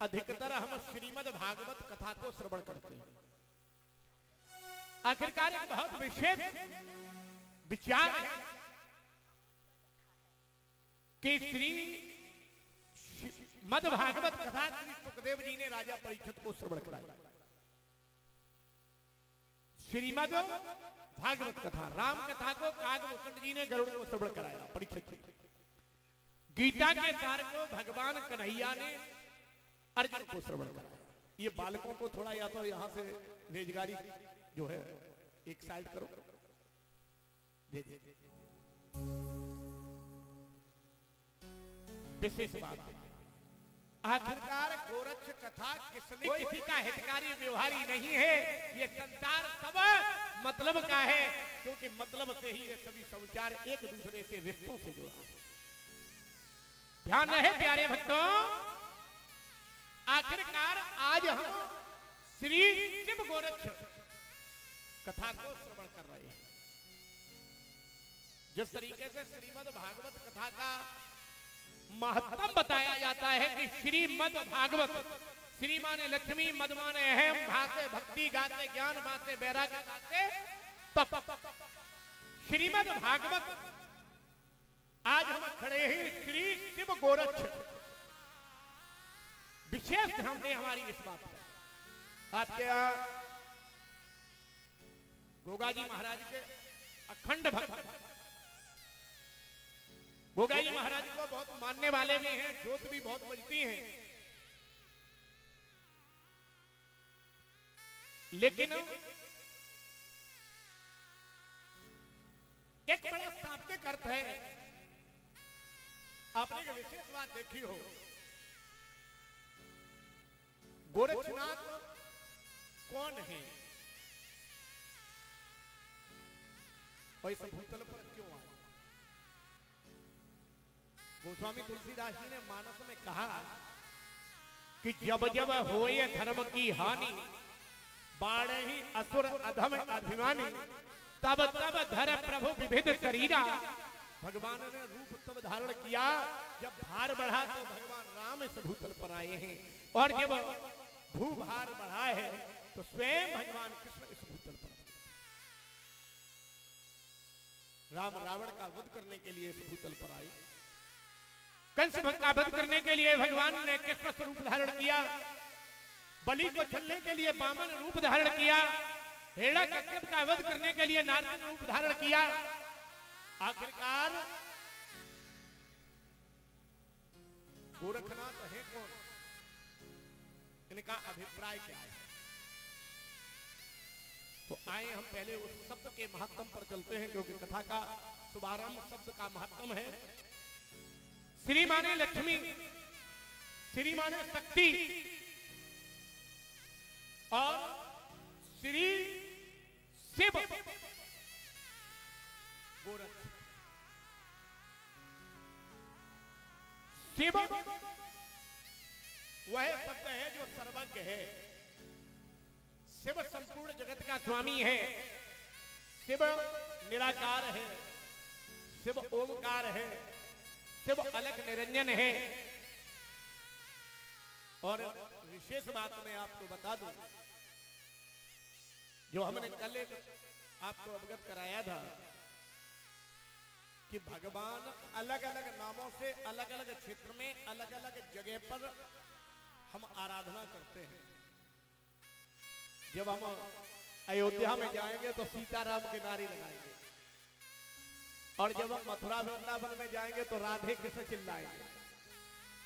अधिकतर हम श्रीमद् भागवत कथा को श्रवण करते हैं। आखिरकार एक बहुत विशेष विचार है कि श्री मद् भागवत कथा श्री सुखदेव जी ने राजा परीक्षित को श्रवण कराई। श्रीमद् भागवत कथा राम कथा को कागभूषण जी ने गरुड़ को श्रवण कराया परीक्षित को। गीता के सार को भगवान कन्हैया ने अर्जुन को श्रवण कराया। ये बालकों को थोड़ा या तो यहां से रेजगारी जो है एक साइड करो, दे दे। विशेष बात आखिरकार गोरक्ष कथा किसने किसी का हितकारी व्यवहारी नहीं है। ये संसार सब मतलब का है, क्योंकि मतलब से ही ये सभी संचार एक दूसरे से रिश्तों से जुड़ा है। ध्यान रहे प्यारे भक्तों, आखिरकार आज हम श्री शिव गोरक्ष कथा को श्रवण कर रहे हैं। जिस तरीके से श्रीमद् भागवत कथा का महत्व बताया जाता है कि श्रीमद् भागवत, श्री माने लक्ष्मी, मद माने अहम, भाते भक्ति, गाते ज्ञान, बाते बैराग्य, गाते तप। श्रीमद् भागवत आज हम खड़े हैं श्री शिव गोरक्ष। विशेष ध्यान दें हमारी इस बात पर। आपके यहां गोगा जी महाराज के अखंड भक्त, गोगा जी महाराज को बहुत मानने वाले भी हैं, जोत भी बहुत बजती हैं, लेकिन एक बड़ा सार्थक अर्थ है। आपने जो विशेष बात देखी हो, गोरक्षनाथ कौन है और इस भूतल पर क्यों आए? गोस्वामी तुलसीदास जी ने मानस में कहा कि जब जब होए धर्म की हानि, बाढ़ ही असुर अधम अभिमानी, तब तब धर प्रभु विविध शरीरा। भगवान ने रूप तब धारण किया जब भार बढ़ा तो भगवान राम इस भूतल पर आए हैं, और जब भूभार बढ़ा है तो स्वयं भगवान कृष्ण इस भूतल पर। राम रावण का वध करने के लिए इस भूतल पर आए, कंस का वध करने के लिए भगवान ने कृष्ण स्वरूप धारण किया, बलि को छलने के लिए वामन रूप धारण किया, हिरण्यकश्यप का वध करने के लिए नारायण रूप धारण किया। आखिरकार गोरखनाथ है कौन? इनका अभिप्राय क्या है? तो आए हम पहले उस शब्द के महत्व पर चलते हैं, क्योंकि कथा का शुभारंभ शब्द का महत्व है। श्री माने लक्ष्मी, श्री माने शक्ति, और श्री शिव गोरक्ष। शिव वह शब्द है जो सर्वज्ञ है। शिव संपूर्ण जगत का स्वामी है, शिव निराकार है, शिव ओमकार है, शिव अलग निरंजन है। और विशेष बात मैं आपको बता दूं, जो हमने कल आपको अवगत कराया था कि भगवान अलग अलग नामों से अलग अलग क्षेत्र में अलग अलग जगह पर हम आराधना करते हैं। जब हम अयोध्या में जाएंगे तो सीताराम के नारे लगाएंगे, और जब हम मथुरा वृंदावन में जाएंगे तो राधे कृष्ण चिल्लाएंगे,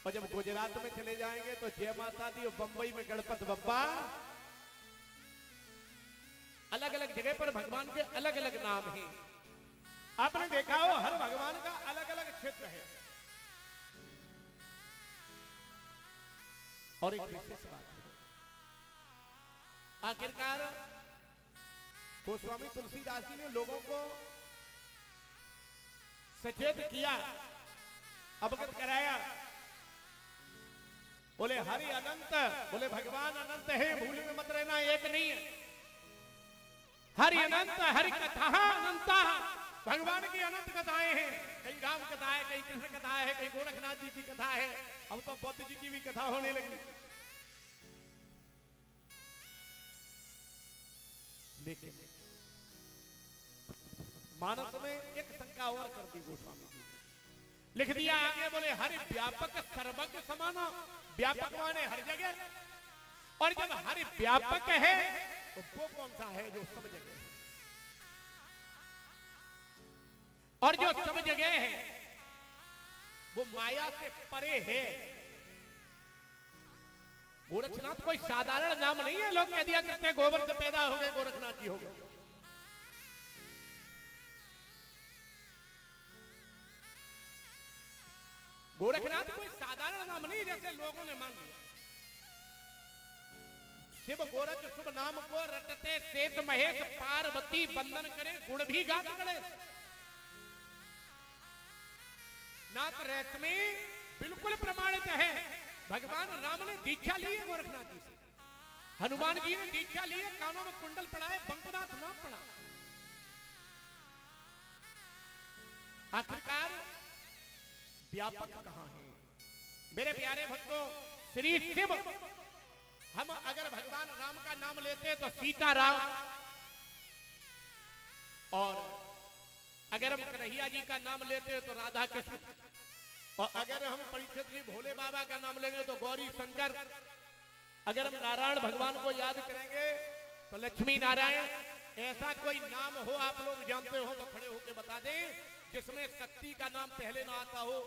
और जब गुजरात में चले जाएंगे तो जय माता दी, और बंबई में गणपति बप्पा। अलग अलग जगह पर भगवान के अलग अलग नाम हैं। आपने देखा हो हर भगवान का अलग अलग क्षेत्र है। और एक विशेष बात है, आखिरकार गोस्वामी तुलसीदास जी ने लोगों को सचेत किया, अवगत कराया। बोले हरि अनंत, बोले भगवान अनंत है, भूल में मत रहना, एक नहीं है। हरि अनंत, हरि कथा अनंता, भगवान की अनंत कथाएं हैं। कहीं राम कथा है, कहीं कृष्ण कथा है, कहीं गोरखनाथ जी की कथा है, अब तो बौद्ध जी की भी कथा होने लगी। लेकिन मानस में एक शंका और कर दी गोस्वामी जी, लिख दिया आगे, बोले हरि व्यापक सर्वज्ञ समाना। व्यापक माने हर जगह, और जब हरि व्यापक है तो वो कौन सा है जो सब जगह है? और जो सब जगह है वो माया से परे है। गोरखनाथ कोई साधारण नाम नहीं है। लोग कह दिया करते गोबर से पैदा हो गए गोरखनाथ जी हो गए। गोरखनाथ कोई साधारण नाम नहीं जैसे लोगों ने मान लिया। शिव गोरख शुभ नाम को रटते शेष महेश पार्वती बंदन करे गुण भी गात गणेश। नाथ रेशमी बिल्कुल प्रमाणित है। भगवान राम ने दीक्षा ली है गोरखनाथ जी से, हनुमान जी ने दीक्षा ली है, कानों में कुंडल पड़ाए, बंकुनाथ नाम पड़ा। आखिरकार व्यापक कहां है? मेरे प्यारे भक्तों, श्री शिव, हम अगर भगवान राम का नाम लेते तो सीताराम, और अगर हम कन्हैया जी का नाम लेते तो राधा कृष्ण, और अगर हम परीक्षित जी भोले बाबा का नाम लेंगे तो गौरी शंकर, अगर हम नारायण भगवान को याद करेंगे तो लक्ष्मी नारायण। ऐसा कोई नाम हो आप लोग जानते हो तो खड़े होकर बता दें जिसमें शक्ति का नाम पहले ना आता हो,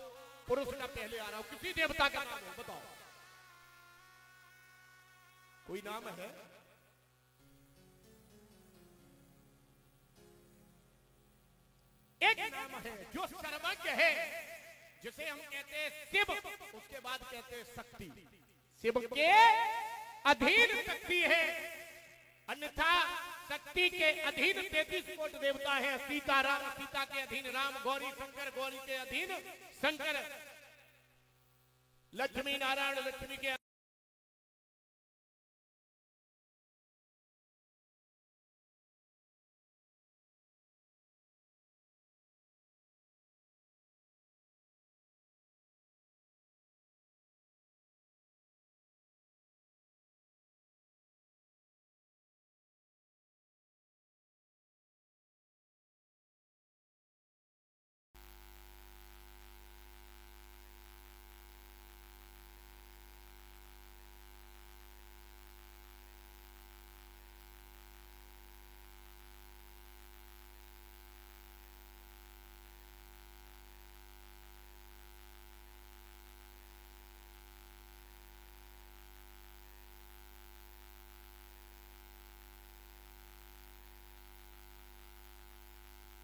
पुरुष का पहले आ रहा हो, किसी देवता का नाम हो, बताओ कोई नाम है? एक नाम है जो सर्वज्ञ है, जिसे हम कहते हैं शिव, उसके बाद कहते हैं शक्ति। शिव के अधीन शक्ति है, अन्यथा शक्ति के अधीन 33 कोटि देवता है। सीताराम, सीता के अधीन राम, गौरी शंकर, गौरी के अधीन शंकर, लक्ष्मी नारायण, लक्ष्मी के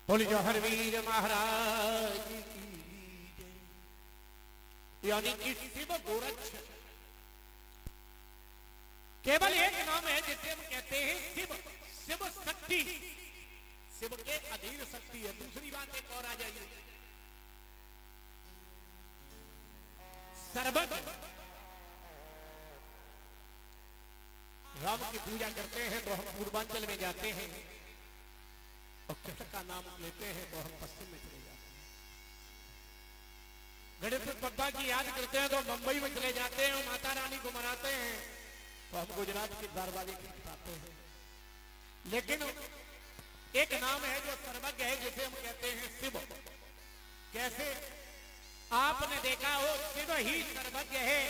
बोल जौहर वीर महाराज की जय। यानी कि शिव गोरक्ष केवल एक नाम है जिसे हम कहते हैं शिव। शिव शक्ति, शिव के अधीन शक्ति है। दूसरी बात एक और आ जाइए, सर्वज्ञ। राम की पूजा करते हैं तो हम पूर्वांचल में जाते हैं, और कृष्ण का नाम लेते हैं तो हम पश्चिम में चले जाते हैं। गणेश बप्पा की याद करते हैं तो मुंबई में चले जाते हैं, और माता रानी को मनाते हैं तो हम गुजरात की दरवाजे खिलखिलाते हैं। लेकिन एक नाम है जो सर्वज्ञ है, जिसे हम कहते हैं शिव। कैसे? आपने देखा हो शिव ही सर्वज्ञ है।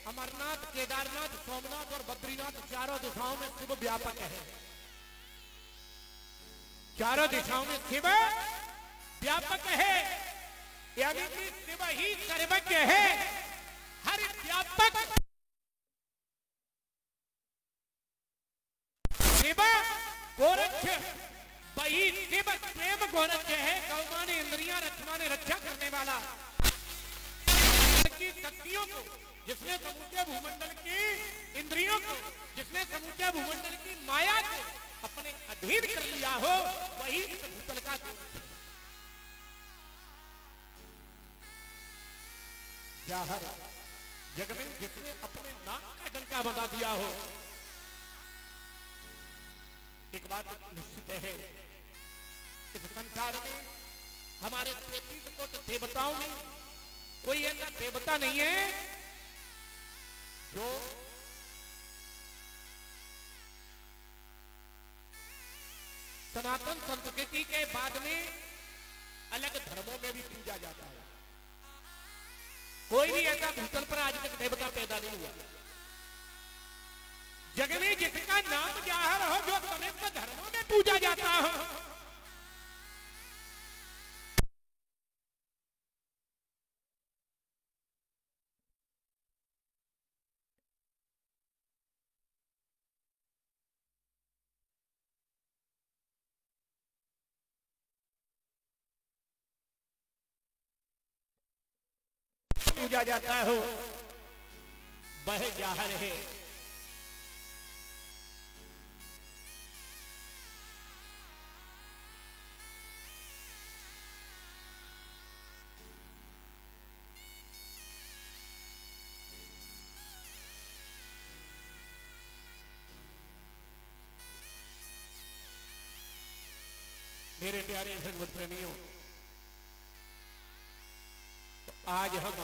अमरनाथ, केदारनाथ, सोमनाथ और बद्रीनाथ चारों दिशाओं में शिव व्यापक है। चारों दिशाओं में शिव व्यापक है, यानी कि शिव ही सर्वज्ञ है। हर व्यापक शिव गोरक्ष, वही शिव प्रेम गोरक्ष है। गौमाने इंद्रियां रक्षमाने रक्षा करने वाला, की शक्तियों को, जिसने समूचे भूमंडल की इंद्रियों को, जिसने समूचे भूमंडल की माया को अपने अधीन कर लिया हो, वही इस भूतल का जाहर जग में जिसने अपने नाम का डंका बना दिया हो। एक बात निश्चित है, इस संसार में हमारे 33 कोटि देवताओं में कोई ऐसा देवता नहीं है जो सनातन संस्कृति के बाद में अलग धर्मों में भी पूजा जाता है। कोई भी ऐसा भूतल पर आज तक देवता पैदा नहीं हुआ जग में जिसका नाम जाहिर हो, जो समस्त धर्मों में पूजा जाता हो। पूजा जाता हो वह जाहिर है। मेरे प्यारे भगवत प्रेमियों, तो आज हम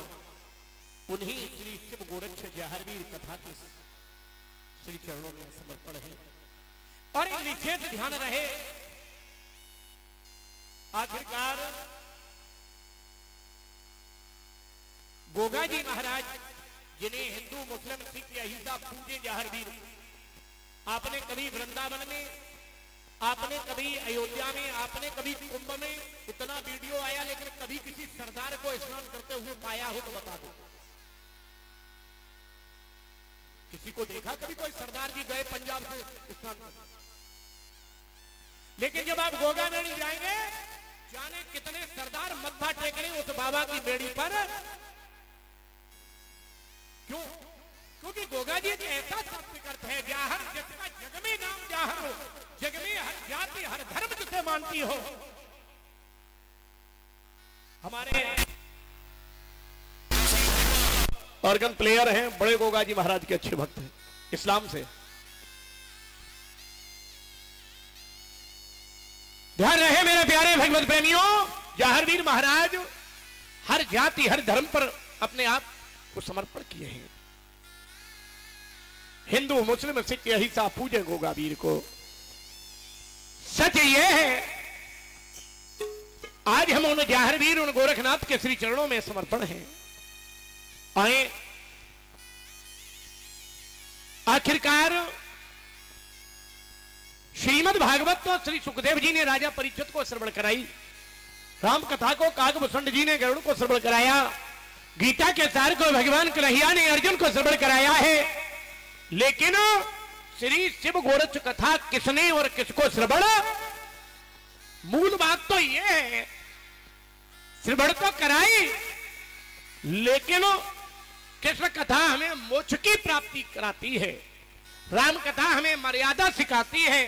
उन्हीं श्री शिव गोरक्ष जाहरवीर कथा के श्री चरणों में समर्पण है। और एक विशेष ध्यान रहे, आखिरकार गोगा जी महाराज जिन्हें हिंदू मुस्लिम सिख अहिंसा पूजे जाहरवीर, आपने कभी वृंदावन में, आपने कभी अयोध्या में, आपने कभी कुंभ में इतना वीडियो आया, लेकिन कभी किसी सरदार को स्नान करते हुए पाया हो तो बता दो। किसी को देखा कभी कोई सरदार जी गए पंजाब से स्नान? लेकिन जब आप गोगा मेड़ी जाएंगे, जाने कितने सरदार मत्था टेक रहे उस बाबा की बेड़ी पर। क्यों? क्योंकि गोगा जी एक ऐसा सत्य है, जाहर जिसका जग में नाम जाहर हो, जग में हर जाति हर धर्म जिसे मानती हो। हमारे ऑर्गन प्लेयर हैं, बड़े गोगा जी महाराज के अच्छे भक्त हैं इस्लाम से। ध्यान रहे मेरे प्यारे भगवत प्रेमियों, जाहरवीर महाराज हर जाति हर धर्म पर अपने आप को समर्पण किए हैं। हिंदू मुस्लिम सिख अहिंसा पूजे गोगावीर को। सच ये है, आज हम उन जाहरवीर उन गोरखनाथ के श्री चरणों में समर्पण हैं। आए, आखिरकार श्रीमद् भागवत तो श्री सुखदेव जी ने राजा परीक्षित को श्रवण कराई, राम कथा को काकभूषण जी ने गरुड़ को श्रवण कराया, गीता के सार को भगवान कन्हैया ने अर्जुन को श्रवण कराया है। लेकिन श्री शिव गोरक्ष कथा किसने और किसको श्रवण? मूल बात तो यह है, श्रवण तो कराई, लेकिन कृष्ण कथा हमें मोक्ष की प्राप्ति कराती है, राम कथा हमें मर्यादा सिखाती है,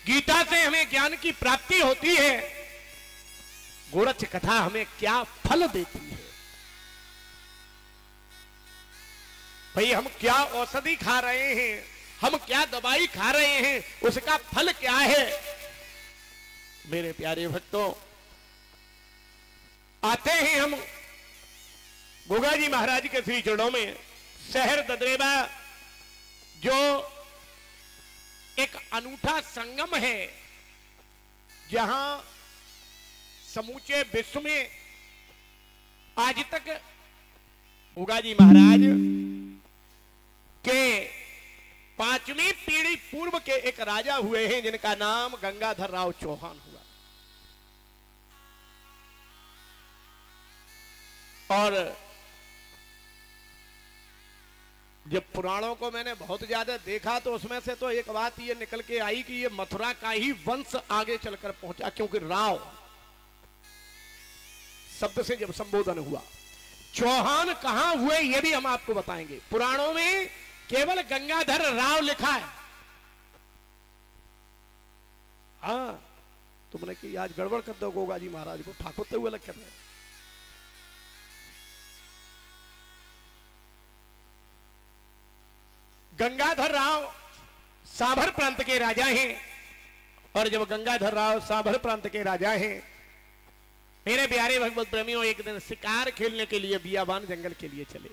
गीता से हमें ज्ञान की प्राप्ति होती है, गोरक्ष कथा हमें क्या फल देती है। भाई हम क्या औषधि खा रहे हैं, हम क्या दवाई खा रहे हैं, उसका फल क्या है? मेरे प्यारे भक्तों, आते हैं हम गोगा जी महाराज के श्री चरणों में। शहर ददरेवा जो एक अनूठा संगम है, जहां समूचे विश्व में आज तक गोगा जी महाराज के 5वीं पीढ़ी पूर्व के एक राजा हुए हैं, जिनका नाम गंगाधर राव चौहान हुआ। और जब पुराणों को मैंने बहुत ज्यादा देखा तो उसमें से तो एक बात ये निकल के आई कि ये मथुरा का ही वंश आगे चलकर पहुंचा, क्योंकि राव शब्द से जब संबोधन हुआ। चौहान कहां हुए ये भी हम आपको बताएंगे। पुराणों में केवल गंगाधर राव लिखा है। हाँ, तुमने कि आज गड़बड़ कर दो गोगा जी महाराज को, ठाकुरते हुए लग कर रहे। गंगाधर राव साभर प्रांत के राजा हैं, और जब गंगाधर राव साभर प्रांत के राजा हैं, मेरे प्यारे भगवत प्रेमियों, एक दिन शिकार खेलने के लिए बियाबान जंगल के लिए चले।